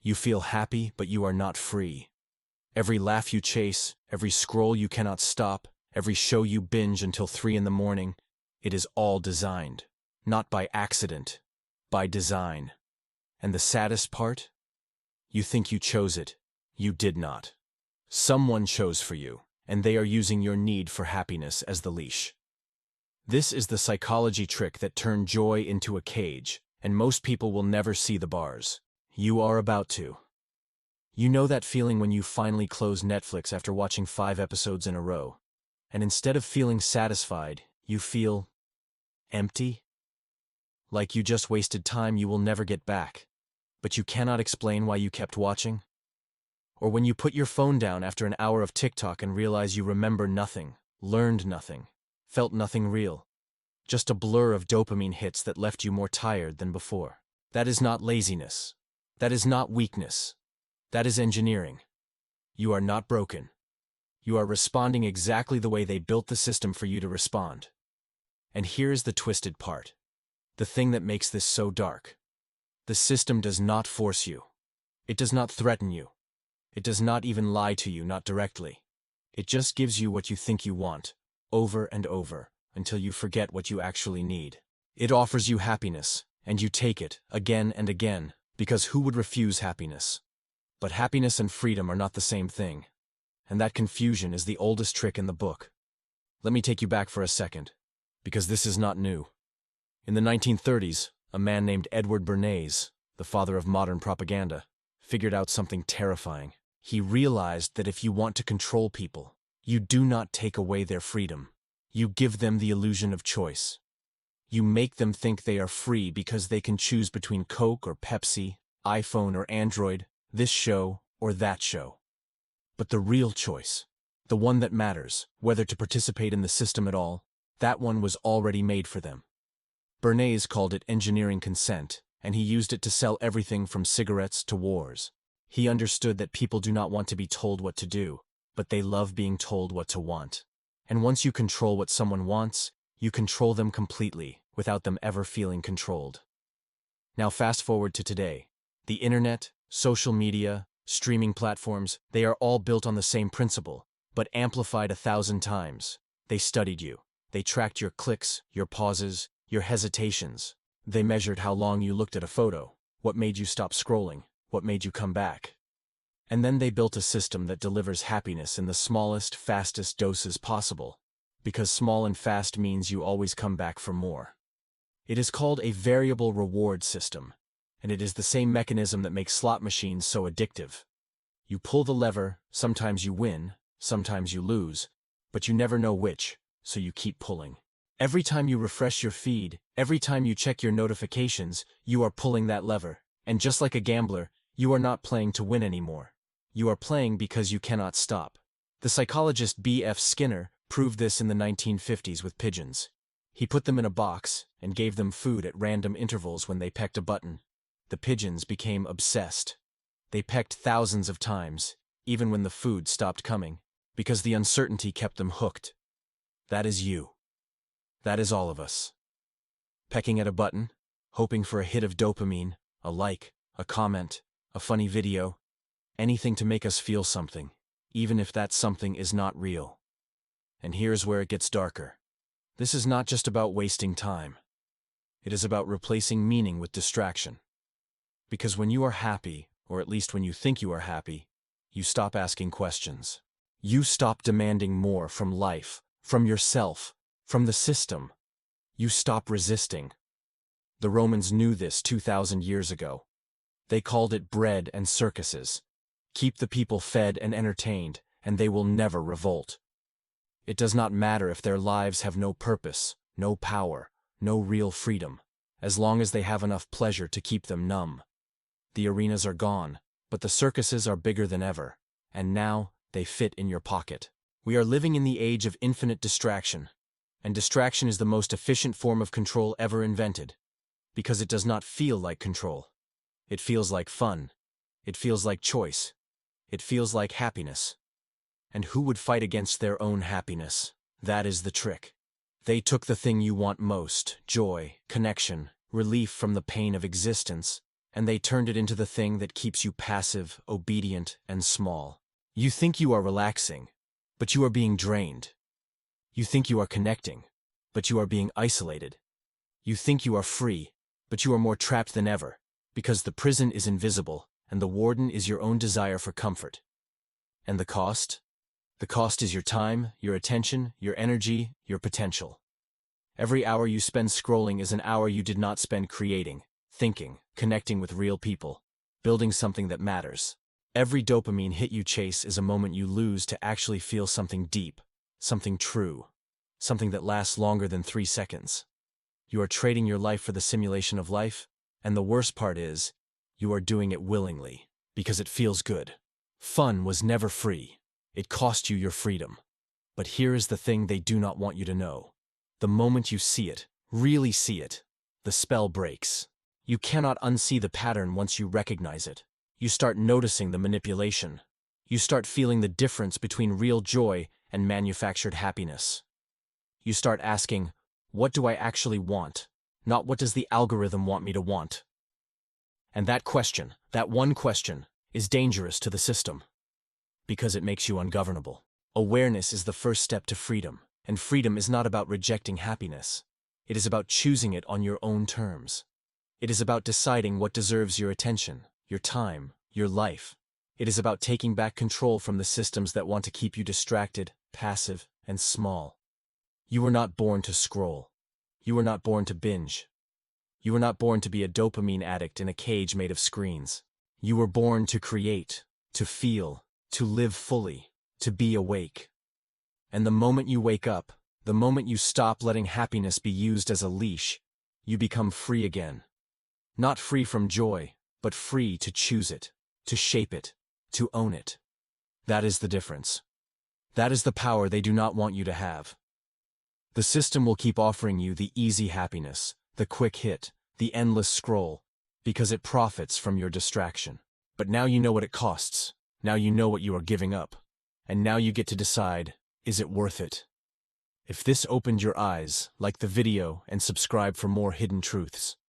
You feel happy, but you are not free. Every laugh you chase, every scroll you cannot stop, every show you binge until 3 in the morning, it is all designed. Not by accident, by design. And the saddest part? You think you chose it. You did not. Someone chose for you, and they are using your need for happiness as the leash. This is the psychology trick that turned joy into a cage, and most people will never see the bars. You are about to. You know that feeling when you finally close Netflix after watching 5 episodes in a row, and instead of feeling satisfied, you feel empty? Like you just wasted time you will never get back, but you cannot explain why you kept watching? Or when you put your phone down after an hour of TikTok and realize you remember nothing, learned nothing, felt nothing real, just a blur of dopamine hits that left you more tired than before. That is not laziness. That is not weakness. That is engineering. You are not broken. You are responding exactly the way they built the system for you to respond. And here is the twisted part. The thing that makes this so dark. The system does not force you. It does not threaten you. It does not even lie to you, not directly. It just gives you what you think you want, over and over, until you forget what you actually need. It offers you happiness, and you take it, again and again, because who would refuse happiness? But happiness and freedom are not the same thing. And that confusion is the oldest trick in the book. Let me take you back for a second, because this is not new. In the 1930s, a man named Edward Bernays, the father of modern propaganda, figured out something terrifying. He realized that if you want to control people, you do not take away their freedom. You give them the illusion of choice. You make them think they are free because they can choose between Coke or Pepsi, iPhone or Android, this show or that show. But the real choice, the one that matters, whether to participate in the system at all, that one was already made for them. Bernays called it engineering consent, and he used it to sell everything from cigarettes to wars. He understood that people do not want to be told what to do, but they love being told what to want. And once you control what someone wants, you control them completely, without them ever feeling controlled. Now fast forward to today. The internet, social media, streaming platforms, they are all built on the same principle, but amplified 1,000 times. They studied you. They tracked your clicks, your pauses, your hesitations. They measured how long you looked at a photo, what made you stop scrolling, what made you come back. And then they built a system that delivers happiness in the smallest, fastest doses possible, because small and fast means you always come back for more. It is called a variable reward system, and it is the same mechanism that makes slot machines so addictive. You pull the lever, sometimes you win, sometimes you lose, but you never know which, so you keep pulling. Every time you refresh your feed, every time you check your notifications, you are pulling that lever. And just like a gambler, you are not playing to win anymore. You are playing because you cannot stop. The psychologist B.F. Skinner proved this in the 1950s with pigeons. He put them in a box and gave them food at random intervals when they pecked a button. The pigeons became obsessed. They pecked thousands of times, even when the food stopped coming, because the uncertainty kept them hooked. That is you. That is all of us. Pecking at a button, hoping for a hit of dopamine, a like, a comment, a funny video, anything to make us feel something, even if that something is not real. And here's where it gets darker. This is not just about wasting time. It is about replacing meaning with distraction. Because when you are happy, or at least when you think you are happy, you stop asking questions. You stop demanding more from life, from yourself, from the system. You stop resisting. The Romans knew this 2,000 years ago. They called it bread and circuses. Keep the people fed and entertained, and they will never revolt. It does not matter if their lives have no purpose, no power, no real freedom, as long as they have enough pleasure to keep them numb. The arenas are gone, but the circuses are bigger than ever, and now they fit in your pocket. We are living in the age of infinite distraction, and distraction is the most efficient form of control ever invented, because it does not feel like control. It feels like fun. It feels like choice. It feels like happiness. And who would fight against their own happiness? That is the trick. They took the thing you want most, joy, connection, relief from the pain of existence, and they turned it into the thing that keeps you passive, obedient, and small. You think you are relaxing, but you are being drained. You think you are connecting, but you are being isolated. You think you are free, but you are more trapped than ever, because the prison is invisible, and the warden is your own desire for comfort. And the cost? The cost is your time, your attention, your energy, your potential. Every hour you spend scrolling is an hour you did not spend creating, thinking, connecting with real people, building something that matters. Every dopamine hit you chase is a moment you lose to actually feel something deep, something true, something that lasts longer than 3 seconds. You are trading your life for the simulation of life, and the worst part is, you are doing it willingly, because it feels good. Fun was never free. It cost you your freedom. But here is the thing they do not want you to know. The moment you see it, really see it, the spell breaks. You cannot unsee the pattern once you recognize it. You start noticing the manipulation. You start feeling the difference between real joy and manufactured happiness. You start asking, what do I actually want? Not what does the algorithm want me to want? And that question, that one question, is dangerous to the system. Because it makes you ungovernable. Awareness is the first step to freedom, and freedom is not about rejecting happiness. It is about choosing it on your own terms. It is about deciding what deserves your attention, your time, your life. It is about taking back control from the systems that want to keep you distracted, passive, and small. You were not born to scroll. You were not born to binge. You were not born to be a dopamine addict in a cage made of screens. You were born to create, to feel, to live fully, to be awake. And the moment you wake up, the moment you stop letting happiness be used as a leash, you become free again. Not free from joy, but free to choose it, to shape it, to own it. That is the difference. That is the power they do not want you to have. The system will keep offering you the easy happiness, the quick hit, the endless scroll, because it profits from your distraction. But now you know what it costs. Now you know what you are giving up. And now you get to decide, is it worth it? If this opened your eyes, like the video and subscribe for more hidden truths.